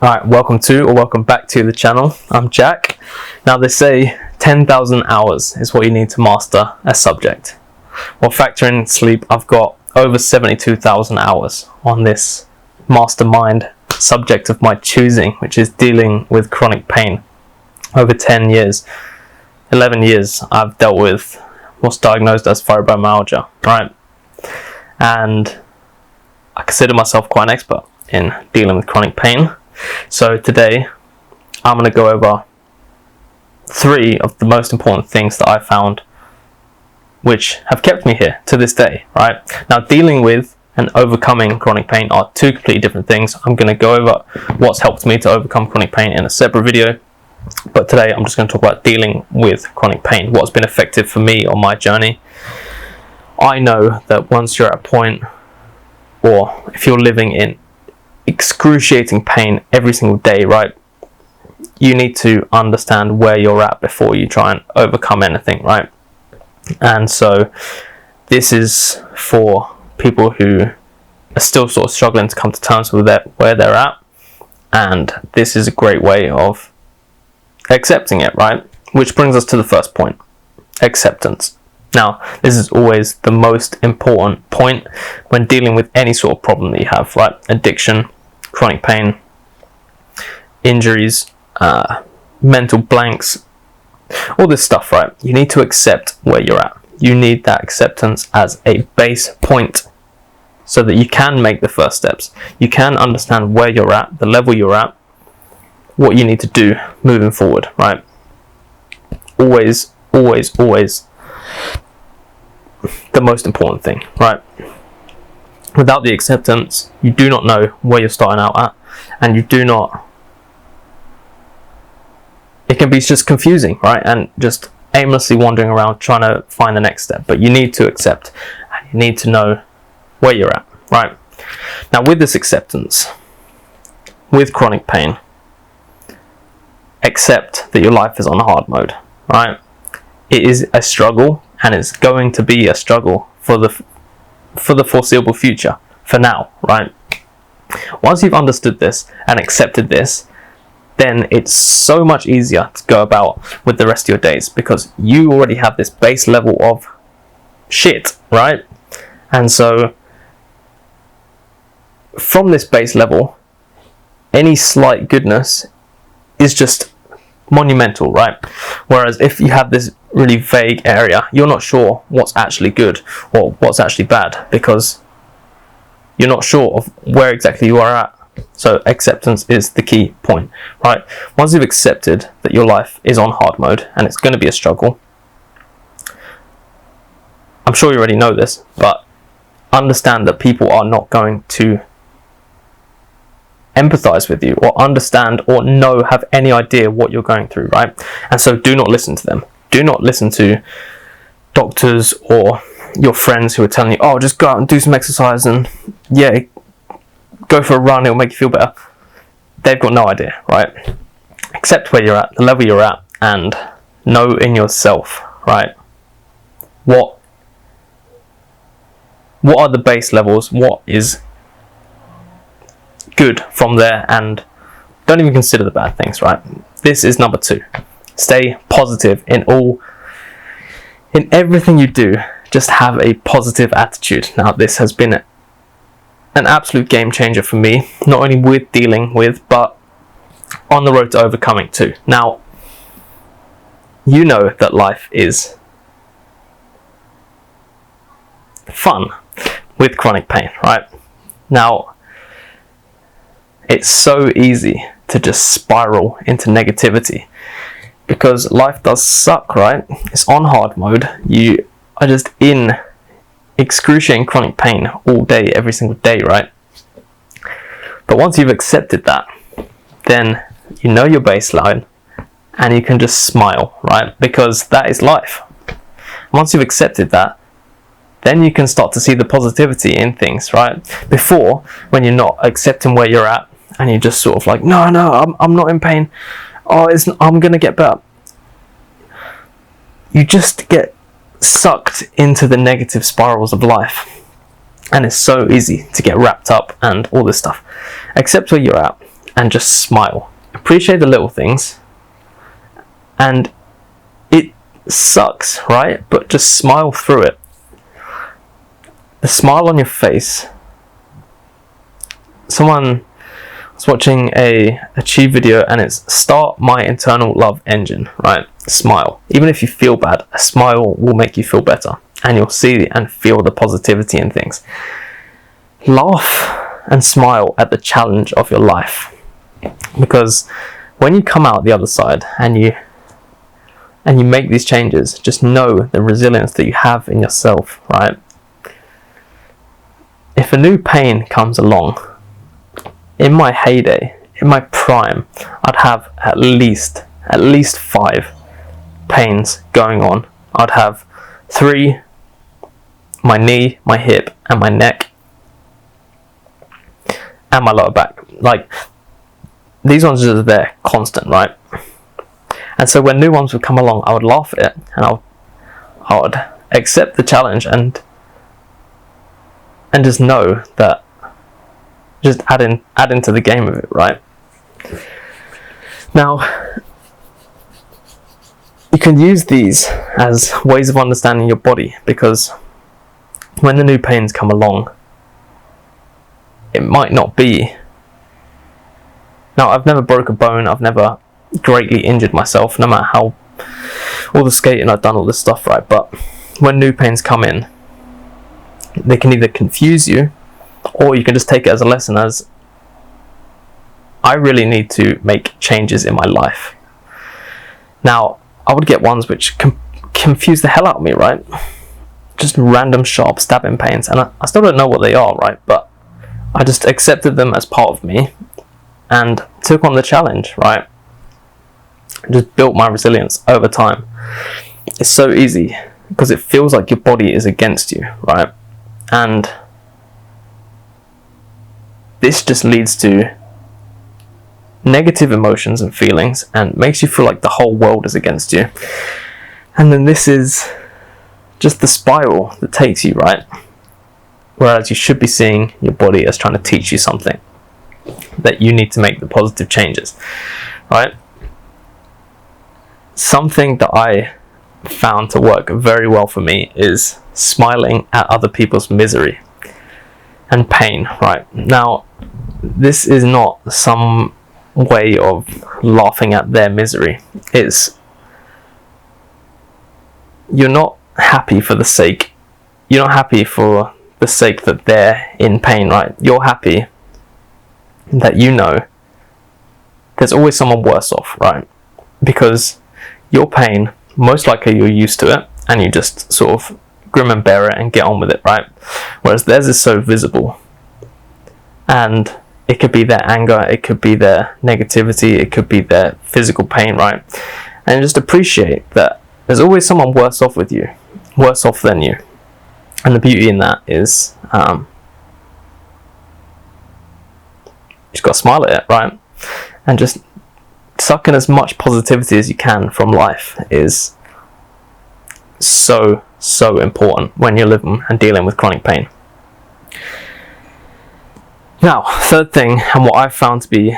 Alright, welcome back to the channel. I'm Jack. Now they say 10,000 hours is what you need to master a subject. Well, factoring in sleep, I've got over 72,000 hours on this mastermind subject of my choosing, which is dealing with chronic pain. Over 10 years, 11 years, I've dealt with what's diagnosed as fibromyalgia, right? And I consider myself quite an expert in dealing with chronic pain. So today, I'm going to go over 3 of the most important things that I found which have kept me here to this day, right? Now, dealing with and overcoming chronic pain are 2 completely different things. I'm going to go over what's helped me to overcome chronic pain in a separate video. But today, I'm just going to talk about dealing with chronic pain, what's been effective for me on my journey. I know that once you're at a point, or if you're living in excruciating pain every single day, right, you need to understand where you're at before you try and overcome anything, right? And so this is for people who are still sort of struggling to come to terms with where they're at, and this is a great way of accepting it, right? Which brings us to the first point: acceptance. Now, this is always the most important point when dealing with any sort of problem that you have, right? Addiction, chronic pain, injuries, mental blanks, all this stuff, right? You need to accept where you're at. You need that acceptance as a base point so that you can make the first steps. You can understand where you're at, the level you're at, what you need to do moving forward, right? Always, always, always the most important thing, right? Without the acceptance, you do not know where you're starting out at, and you do not, it can be just confusing, right? And just aimlessly wandering around trying to find the next step. But you need to accept, and you need to know where you're at, right? Now, with this acceptance, with chronic pain, accept that your life is on hard mode, right? It is a struggle, and it's going to be a struggle for the foreseeable future, for now, right? Once you've understood this and accepted this, then it's so much easier to go about with the rest of your days, because you already have this base level of shit, right? And so from this base level, any slight goodness is just monumental, right? Whereas if you have this really vague area, you're not sure what's actually good or what's actually bad, because you're not sure of where exactly you are at. So acceptance is the key point, right? Once you've accepted that your life is on hard mode and it's going to be a struggle, I'm sure you already know this, but understand that people are not going to empathize with you or understand or have any idea what you're going through, right? And so do not listen to them. Do not listen to doctors or your friends who are telling you, oh, just go out and do some exercise and yeah, go for a run, it'll make you feel better. They've got no idea, right? Accept where you're at, the level you're at, and know in yourself, right? What are the base levels? What is good from there? And don't even consider the bad things, right? This is number 2. Stay positive in everything you do. Just have a positive attitude. Now, this has been an absolute game changer for me, not only with dealing with, but on the road to overcoming too. Now, you know that life is fun with chronic pain, right? Now, it's so easy to just spiral into negativity because life does suck, right? It's on hard mode. You are just in excruciating chronic pain all day, every single day, right? But once you've accepted that, then you know your baseline and you can just smile, right? Because that is life. Once you've accepted that, then you can start to see the positivity in things, right? Before, when you're not accepting where you're at and you're just sort of like, no, I'm not in pain. Oh, I'm going to get better. You just get sucked into the negative spirals of life, and it's so easy to get wrapped up and all this stuff. Accept where you're at and just smile. Appreciate the little things. And it sucks, right? But just smile through it. The smile on your face. Someone was watching a Achieve video, and it's start my internal love engine, right? Smile. Even if you feel bad, a smile will make you feel better, and you'll see and feel the positivity in things. Laugh and smile at the challenge of your life, because when you come out the other side and you make these changes, just know the resilience that you have in yourself, right? If a new pain comes along, in my heyday, in my prime, I'd have at least 5 pains going on. I'd have 3, my knee, my hip, and my neck, and my lower back. Like, these ones are just there, constant, right? And so when new ones would come along, I would laugh at it, and I would accept the challenge and just know that, just add into the game of it, right? Now, you can use these as ways of understanding your body, because when the new pains come along, it might not be. Now, I've never broke a bone, I've never greatly injured myself, no matter how, all the skating I've done, all this stuff, right? But when new pains come in, they can either confuse you, or you can just take it as a lesson, as I really need to make changes in my life. Now, I would get ones which confuse the hell out of me, right? Just random sharp stabbing pains, and I still don't know what they are, right? But I just accepted them as part of me and took on the challenge, right? Just built my resilience over time. It's so easy because it feels like your body is against you, right? And this just leads to negative emotions and feelings and makes you feel like the whole world is against you. And then this is just the spiral that takes you, right? Whereas you should be seeing your body as trying to teach you something, that you need to make the positive changes, right? Something that I found to work very well for me is smiling at other people's misery and pain, right? Now, this is not some way of laughing at their misery. It's, you're not happy for the sake, you're not happy for the sake that they're in pain, right? You're happy that you know there's always someone worse off, right? Because your pain, most likely you're used to it and you just sort of grim and bear it and get on with it, right? Whereas theirs is so visible, and it could be their anger, it could be their negativity, it could be their physical pain, right? And just appreciate that there's always someone worse off with you, worse off than you. And the beauty in that is you just got to smile at it, right? And just suck in as much positivity as you can from life is so important when you're living and dealing with chronic pain. Now, third thing, and what I've found to be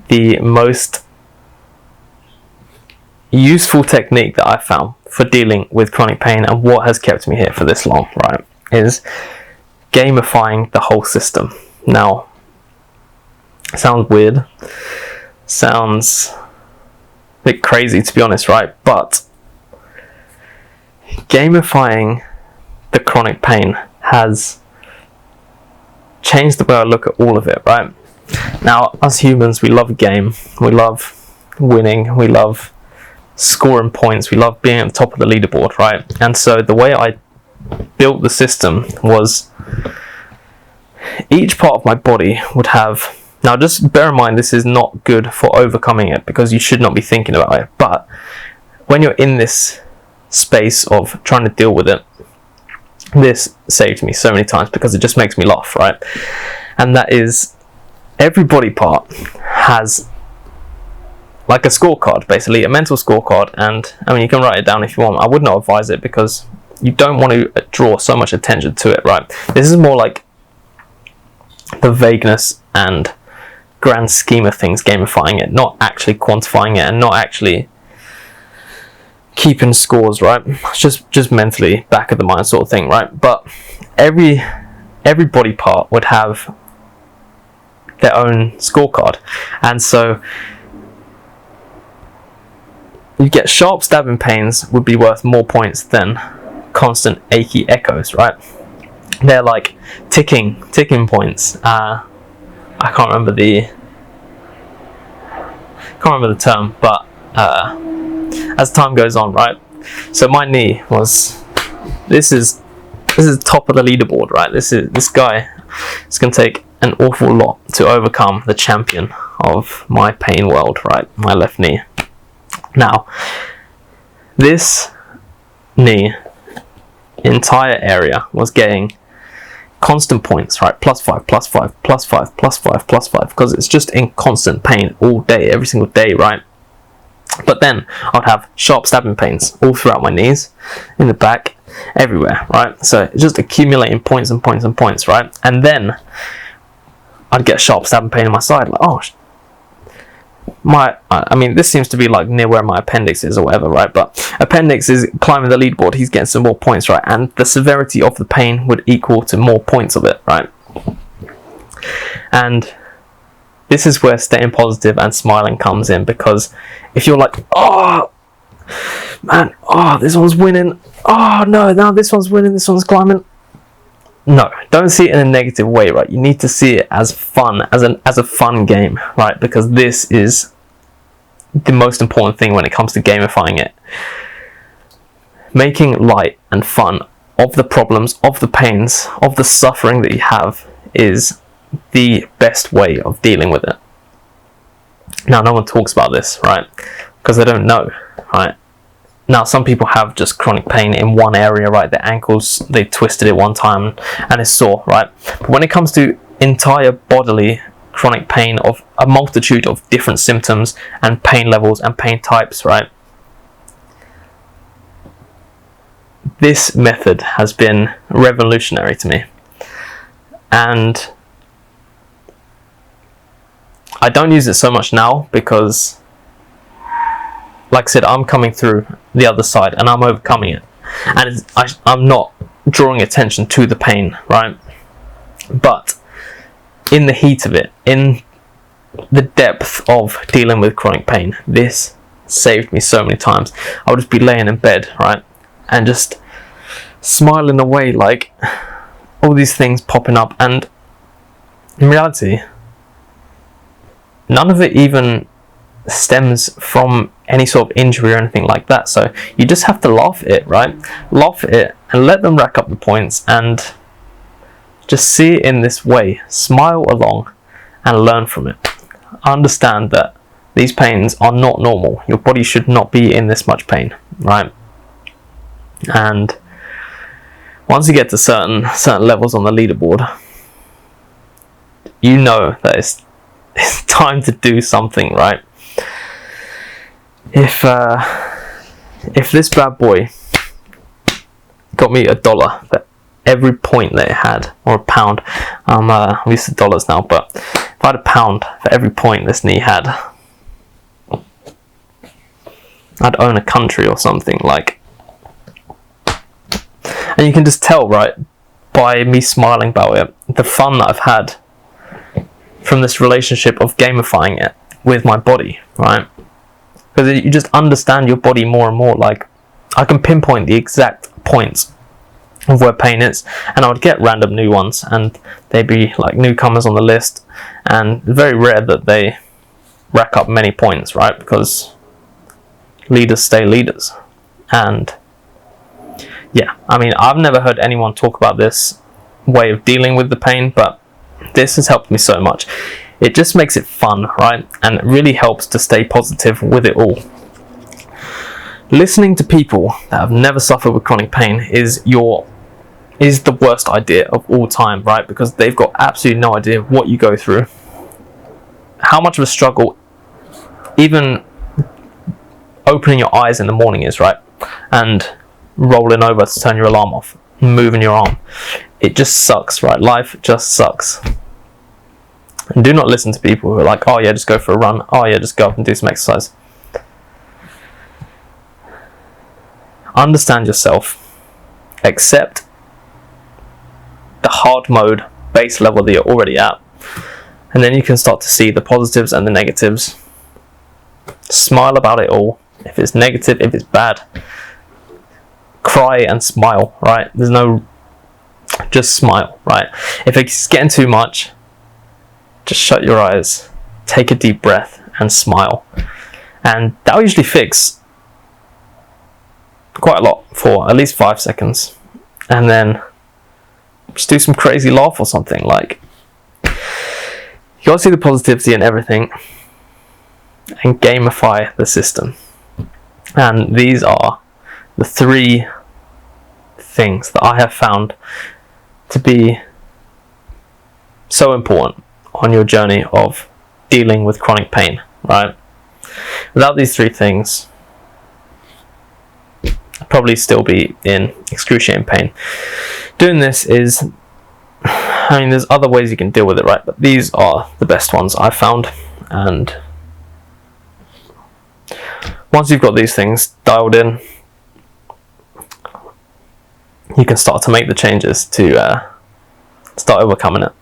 the most useful technique that I've found for dealing with chronic pain, and what has kept me here for this long, right, is gamifying the whole system. Now, sounds weird, sounds a bit crazy to be honest, right? But gamifying the chronic pain has changed the way I look at all of it, right? Now, as humans, we love a game, we love winning, we love scoring points, we love being at the top of the leaderboard, right? And so the way I built the system was each part of my body would have, now just bear in mind this is not good for overcoming it because you should not be thinking about it, but when you're in this space of trying to deal with it, this saved me so many times because it just makes me laugh, right? And that is, every body part has like a scorecard, basically a mental scorecard, and I mean you can write it down if you want. I would not advise it because you don't want to draw so much attention to it, right? This is more like the vagueness and grand scheme of things, gamifying it, not actually quantifying it, and not actually keeping scores, right? Just mentally, back of the mind sort of thing, right? But every body part would have their own scorecard, and so you get sharp stabbing pains would be worth more points than constant achy echoes, right? They're like ticking points. I can't remember the term, but as time goes on, right? So my knee was, this is top of the leaderboard, right? This guy, it's gonna take an awful lot to overcome the champion of my pain world, right? My left knee. Now, this knee entire area was getting constant points, right? +5, +5, +5, +5, +5, because it's just in constant pain all day, every single day, right? But then I'd have sharp stabbing pains all throughout my knees, in the back, everywhere, right? So just accumulating points and points and points, right? And then I'd get sharp stabbing pain in my side, like, oh, I mean, this seems to be like near where my appendix is or whatever, right? But appendix is climbing the leaderboard, he's getting some more points, right? And the severity of the pain would equal to more points of it, right? And this is where staying positive and smiling comes in, because if you're like, oh man, oh, this one's winning, oh no, now this one's winning, this one's climbing. No, don't see it in a negative way, right? You need to see it as fun, as a fun game, right? Because this is the most important thing when it comes to gamifying it. Making light and fun of the problems, of the pains, of the suffering that you have is the best way of dealing with it. Now, no one talks about this, right? Because they don't know, right? Now, some people have just chronic pain in one area, right? Their ankles, they twisted it one time and it's sore, right? But when it comes to entire bodily chronic pain of a multitude of different symptoms and pain levels and pain types, right? This method has been revolutionary to me. And I don't use it so much now because, like I said, I'm coming through the other side and I'm overcoming it, and I'm not drawing attention to the pain, right? But in the heat of it, in the depth of dealing with chronic pain, this saved me so many times. I would just be laying in bed, right, and just smiling away, like all these things popping up, and in reality none of it even stems from any sort of injury or anything like that. So you just have to laugh at it, right? Laugh at it and let them rack up the points, and just see it in this way. Smile along and learn from it. Understand that these pains are not normal. Your body should not be in this much pain, right? And once you get to certain levels on the leaderboard, you know that it's time to do something, right? If this bad boy got me $1 for every point that it had, or a pound, I'm used to dollars now, but if I had £1 for every point this knee had, I'd own a country or something, like. And you can just tell, right, by me smiling about it, the fun that I've had from this relationship of gamifying it with my body, right? Because you just understand your body more and more. Like, I can pinpoint the exact points of where pain is, and I would get random new ones, and they'd be like newcomers on the list, and it's very rare that they rack up many points, right? Because leaders stay leaders. And yeah, I mean, I've never heard anyone talk about this way of dealing with the pain, but this has helped me so much. It just makes it fun, right? And it really helps to stay positive with it all. Listening to people that have never suffered with chronic pain is the worst idea of all time, right? Because they've got absolutely no idea what you go through, how much of a struggle even opening your eyes in the morning is, right? And rolling over to turn your alarm off, moving your arm. It just sucks, right? Life just sucks. And do not listen to people who are like, oh yeah, just go for a run. Oh yeah, just go up and do some exercise. Understand yourself. Accept the hard mode base level that you're already at. And then you can start to see the positives and the negatives. Smile about it all. If it's negative, if it's bad, cry and smile, right? There's no, just smile, right? If it's getting too much, just shut your eyes, take a deep breath and smile. And that'll usually fix quite a lot for at least 5 seconds. And then just do some crazy laugh or something. Like, you gotta see the positivity in everything and gamify the system. And these are the 3 things that I have found to be so important on your journey of dealing with chronic pain, right? Without these 3 things, I'd probably still be in excruciating pain. Doing this is, I mean, there's other ways you can deal with it, right? But these are the best ones I've found. And once you've got these things dialed in, you can start to make the changes to start overcoming it.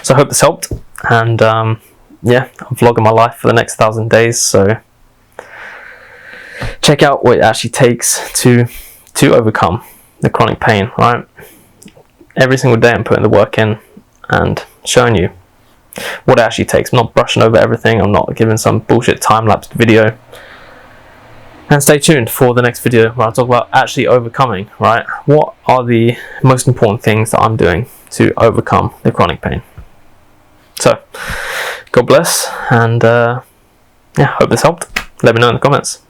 So I hope this helped. And yeah, I'm vlogging my life for the next 1,000 days. So check out what it actually takes to overcome the chronic pain, right? Every single day I'm putting the work in and showing you what it actually takes. I'm not brushing over everything. I'm not giving some bullshit time-lapsed video. And stay tuned for the next video where I'll talk about actually overcoming, right? What are the most important things that I'm doing to overcome the chronic pain? So, God bless, and yeah, hope this helped. Let me know in the comments.